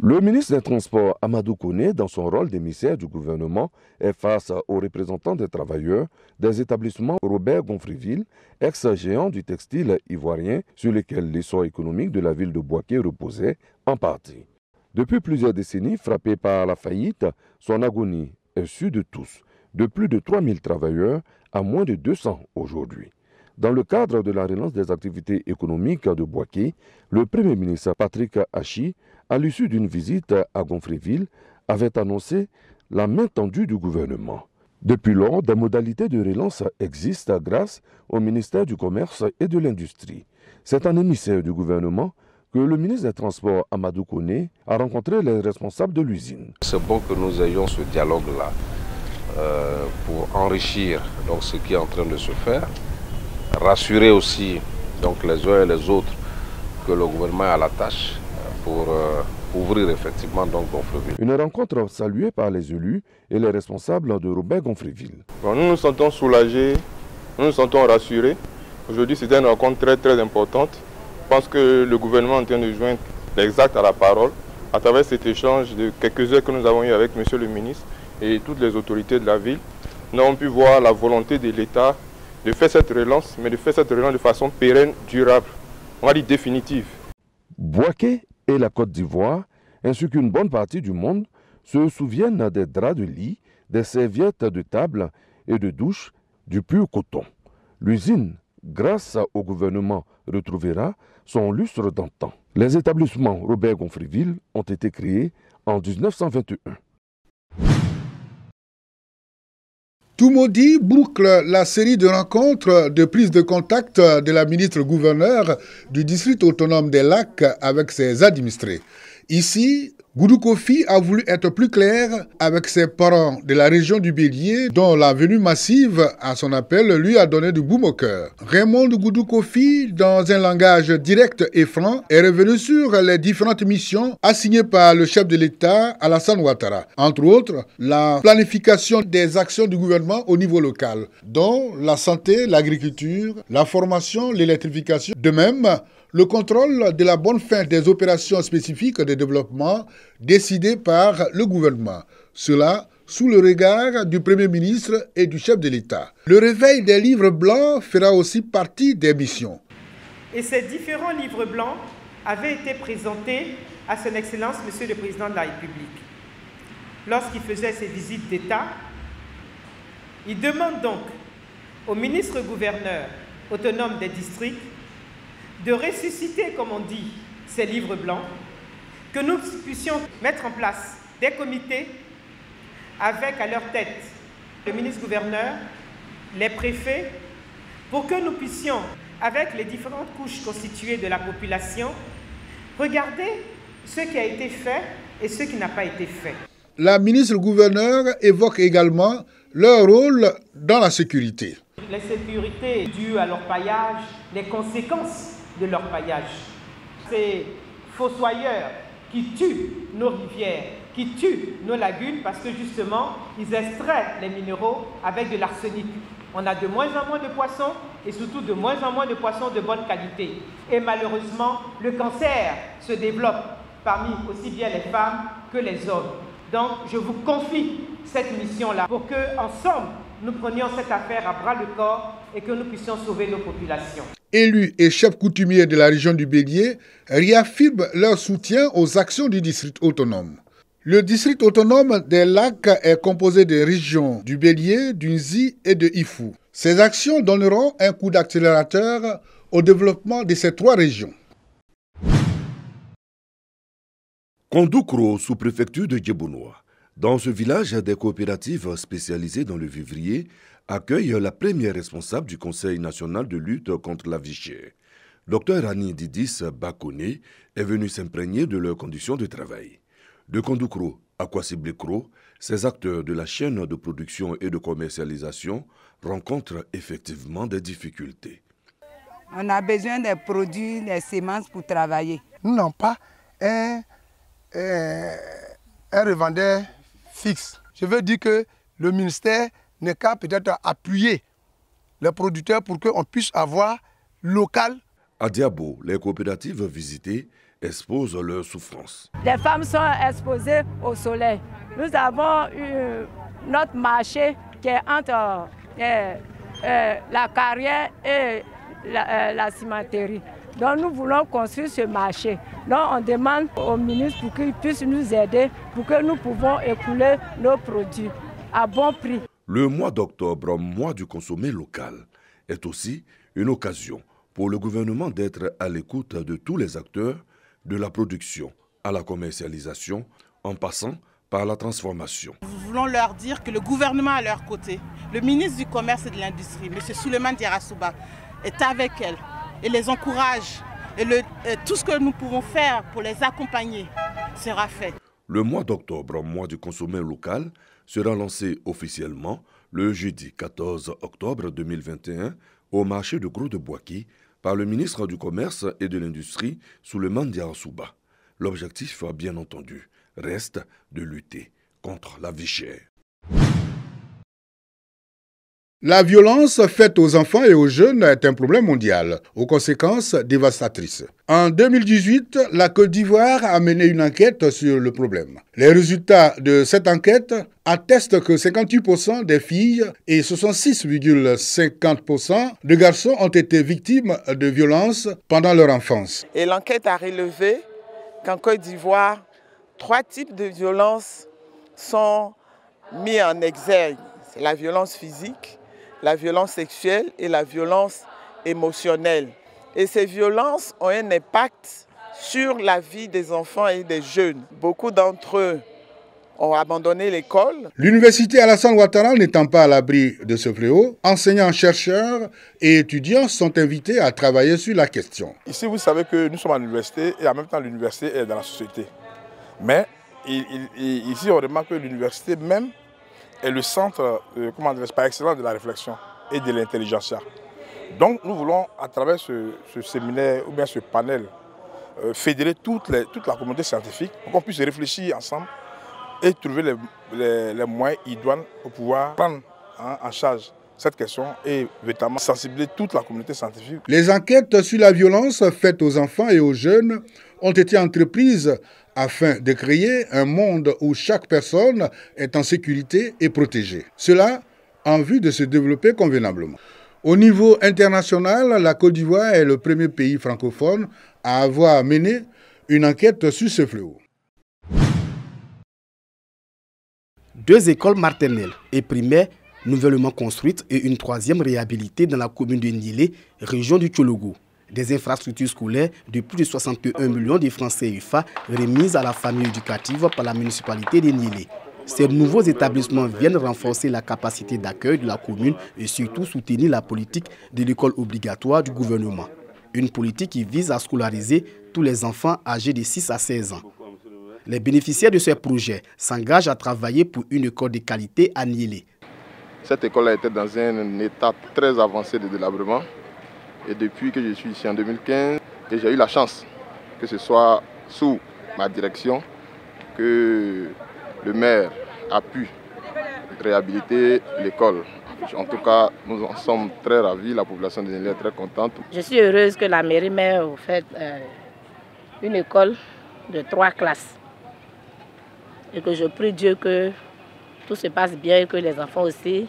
Le ministre des Transports, Amadou Koné, dans son rôle d'émissaire du gouvernement, est face aux représentants des travailleurs des établissements Robert Gonfreville, ex-géant du textile ivoirien, sur lesquels l'essor économique de la ville de Bouaké reposait en partie. Depuis plusieurs décennies, frappé par la faillite, son agonie est su de tous, de plus de 3000 travailleurs à moins de 200 aujourd'hui. Dans le cadre de la relance des activités économiques de Bouaké, le Premier ministre Patrick Hachi, à l'issue d'une visite à Gonfreville, avait annoncé la main tendue du gouvernement. Depuis lors, des modalités de relance existent grâce au ministère du Commerce et de l'Industrie. C'est un émissaire du gouvernement que le ministre des Transports, Amadou Koné, a rencontré les responsables de l'usine. C'est bon que nous ayons ce dialogue-là pour enrichir donc, ce qui est en train de se faire, rassurer aussi donc, les uns et les autres que le gouvernement a la tâche pour ouvrir effectivement donc Gonfreville. Une rencontre saluée par les élus et les responsables de Robert Gonfreville. Bon, nous nous sentons soulagés, nous nous sentons rassurés. Aujourd'hui, c'était une rencontre très importante. Je pense que le gouvernement est en train de joindre l'exact à la parole à travers cet échange de quelques heures que nous avons eu avec M. le ministre et toutes les autorités de la ville. Nous avons pu voir la volonté de l'État de faire cette relance, mais de faire cette relance de façon pérenne, durable, on va dire définitive. Bouaké et la Côte d'Ivoire, ainsi qu'une bonne partie du monde, se souviennent des draps de lit, des serviettes de table et de douche, du pur coton. L'usine, grâce au gouvernement, retrouvera son lustre d'antan. Les établissements Robert Gonfreville ont été créés en 1921. Toumoudi boucle la série de rencontres de prise de contact de la ministre-gouverneur du district autonome des Lacs avec ses administrés. Ici, Goudou Kofi a voulu être plus clair avec ses parents de la région du Bélier, dont la venue massive à son appel lui a donné du baume au cœur. Raymond Goudou Kofi, dans un langage direct et franc, est revenu sur les différentes missions assignées par le chef de l'État, Alassane Ouattara. Entre autres, la planification des actions du gouvernement au niveau local, dont la santé, l'agriculture, la formation, l'électrification. De même, le contrôle de la bonne fin des opérations spécifiques de développement décidées par le gouvernement. Cela sous le regard du Premier ministre et du chef de l'État. Le réveil des livres blancs fera aussi partie des missions. Et ces différents livres blancs avaient été présentés à Son Excellence Monsieur le Président de la République. Lorsqu'il faisait ses visites d'État, il demande donc au ministre-gouverneur autonome des districts de ressusciter, comme on dit, ces livres blancs, que nous puissions mettre en place des comités avec à leur tête le ministre-gouverneur, les préfets, pour que nous puissions, avec les différentes couches constituées de la population, regarder ce qui a été fait et ce qui n'a pas été fait. La ministre-gouverneur évoque également leur rôle dans la sécurité. Les sécurités dues à leur paillage, les conséquences de leur paillage. Ces fossoyeurs qui tuent nos rivières, qui tuent nos lagunes parce que justement, ils extraient les minéraux avec de l'arsenic. On a de moins en moins de poissons et surtout de moins en moins de poissons de bonne qualité. Et malheureusement, le cancer se développe parmi aussi bien les femmes que les hommes. Donc, je vous confie cette mission-là pour que, ensemble, nous prenions cette affaire à bras le corps et que nous puissions sauver nos populations. Élus et chefs coutumiers de la région du Bélier réaffirment leur soutien aux actions du district autonome. Le district autonome des Lacs est composé des régions du Bélier, d'Unzi et de Ifou. Ces actions donneront un coup d'accélérateur au développement de ces trois régions. Kondoukro, sous-préfecture de Djebounoua. Dans ce village, des coopératives spécialisées dans le vivrier accueillent la première responsable du Conseil national de lutte contre la vie chère. Dr Annie Didis Bakoné est venu s'imprégner de leurs conditions de travail. De Kondoukro à Kwasiblikro, ces acteurs de la chaîne de production et de commercialisation rencontrent effectivement des difficultés. On a besoin des produits, des semences pour travailler. Nous n'avons pas un revendeur fixe. Je veux dire que le ministère n'est qu'à peut-être appuyer les producteurs pour qu'on puisse avoir local. À Diabo, les coopératives visitées exposent leurs souffrances. Les femmes sont exposées au soleil. Nous avons notre marché qui est entre la carrière et la cimenterie. Donc nous voulons construire ce marché. Donc on demande au ministre pour qu'il puisse nous aider pour que nous pouvons écouler nos produits à bon prix. Le mois d'octobre, mois du consommé local, est aussi une occasion pour le gouvernement d'être à l'écoute de tous les acteurs, de la production à la commercialisation, en passant par la transformation. Nous voulons leur dire que le gouvernement est à leur côté. Le ministre du Commerce et de l'Industrie, M. Souleymane Diarra-Souba, est avec elles et les encourage. Et tout ce que nous pouvons faire pour les accompagner sera fait. Le mois d'octobre, mois du consommé local, sera lancé officiellement le jeudi 14 octobre 2021 au marché de Gros de Boaké par le ministre du Commerce et de l'Industrie, Souleymane Diarra-Souba. L'objectif, bien entendu, reste de lutter contre la vie chère. La violence faite aux enfants et aux jeunes est un problème mondial, aux conséquences dévastatrices. En 2018, la Côte d'Ivoire a mené une enquête sur le problème. Les résultats de cette enquête attestent que 58% des filles et 66,50% de garçons ont été victimes de violences pendant leur enfance. Et l'enquête a relevé qu'en Côte d'Ivoire, 3 types de violences sont mis en exergue. C'est la violence physique, la violence sexuelle et la violence émotionnelle. Et ces violences ont un impact sur la vie des enfants et des jeunes. Beaucoup d'entre eux ont abandonné l'école. L'université Alassane Ouattara n'étant pas à l'abri de ce fléau, enseignants, chercheurs et étudiants sont invités à travailler sur la question. Ici, vous savez que nous sommes à l'université et en même temps l'université est dans la société. Mais ici, on remarque que l'université même est le centre par excellence de la réflexion et de l'intelligentsia. Donc nous voulons, à travers ce séminaire ou bien ce panel, fédérer toute la communauté scientifique pour qu'on puisse réfléchir ensemble et trouver les moyens idoines pour pouvoir prendre en charge cette question et véritablement sensibiliser toute la communauté scientifique. Les enquêtes sur la violence faite aux enfants et aux jeunes ont été entreprises afin de créer un monde où chaque personne est en sécurité et protégée. Cela en vue de se développer convenablement. Au niveau international, la Côte d'Ivoire est le premier pays francophone à avoir mené une enquête sur ce fléau. 2 écoles maternelles et primaires nouvellement construites et une 3e réhabilitée dans la commune de Niélé, région du Tchologo. Des infrastructures scolaires de plus de 61 millions de francs CFA remises à la famille éducative par la municipalité de Niélé. Ces nouveaux établissements viennent renforcer la capacité d'accueil de la commune et surtout soutenir la politique de l'école obligatoire du gouvernement. Une politique qui vise à scolariser tous les enfants âgés de 6 à 16 ans. Les bénéficiaires de ce projet s'engagent à travailler pour une école de qualité à Niélé. Cette école a été dans un état très avancé de délabrement. Et depuis que je suis ici en 2015, j'ai eu la chance que ce soit sous ma direction que le maire a pu réhabiliter l'école. En tout cas, nous en sommes très ravis, la population de Niélé est très contente. Je suis heureuse que la mairie m'ait offert une école de 3 classes. Et que je prie Dieu que tout se passe bien et que les enfants aussi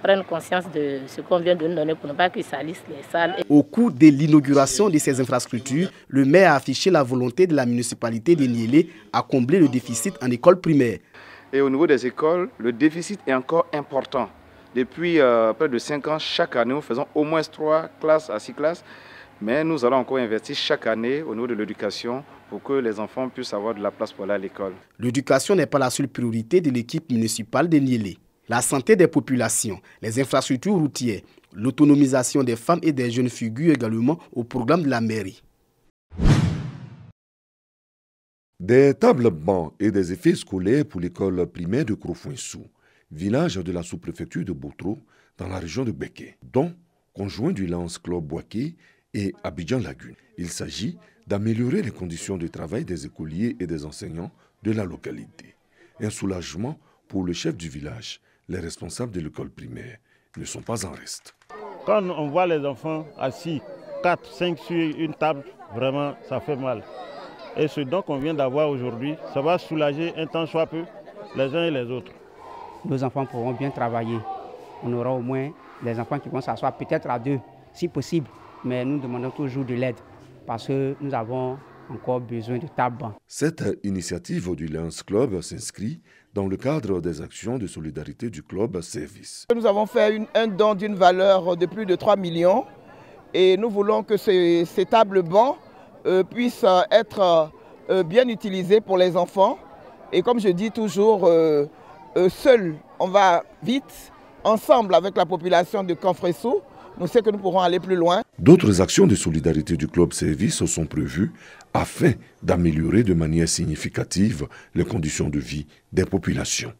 prennent conscience de ce qu'on vient de nous donner pour ne pas qu'ils salissent les salles. Au cours de l'inauguration de ces infrastructures, le maire a affiché la volonté de la municipalité de Niélé à combler le déficit en école primaire. Et au niveau des écoles, le déficit est encore important. Depuis près de 5 ans, chaque année, nous faisons au moins 3 classes à 6 classes. Mais nous allons encore investir chaque année au niveau de l'éducation pour que les enfants puissent avoir de la place pour aller à l'école. L'éducation n'est pas la seule priorité de l'équipe municipale de Niélé. La santé des populations, les infrastructures routières, l'autonomisation des femmes et des jeunes figurent également au programme de la mairie. Des tables bancs et des effets scolaires pour l'école primaire de Krofouinsou, village de la sous-préfecture de Botro, dans la région de Béké, dont conjoint du Lance Club Boaké et Abidjan Lagune. Il s'agit d'améliorer les conditions de travail des écoliers et des enseignants de la localité. Un soulagement pour le chef du village. Les responsables de l'école primaire ne sont pas en reste. Quand on voit les enfants assis 4, 5 sur une table, vraiment ça fait mal. Et ce don qu'on vient d'avoir aujourd'hui, ça va soulager un temps soit peu les uns et les autres. Nos enfants pourront bien travailler. On aura au moins des enfants qui vont s'asseoir peut-être à 2, si possible. Mais nous demandons toujours de l'aide parce que nous avons encore besoin de tables. Cette initiative du Lions Club s'inscrit dans le cadre des actions de solidarité du club Service. Nous avons fait un don d'une valeur de plus de 3 millions et nous voulons que ces tables bancs puissent être bien utilisées pour les enfants. Et comme je dis toujours, seul on va vite, ensemble avec la population de Kanfressou, nous savons que nous pourrons aller plus loin. D'autres actions de solidarité du club Service sont prévues afin d'améliorer de manière significative les conditions de vie des populations.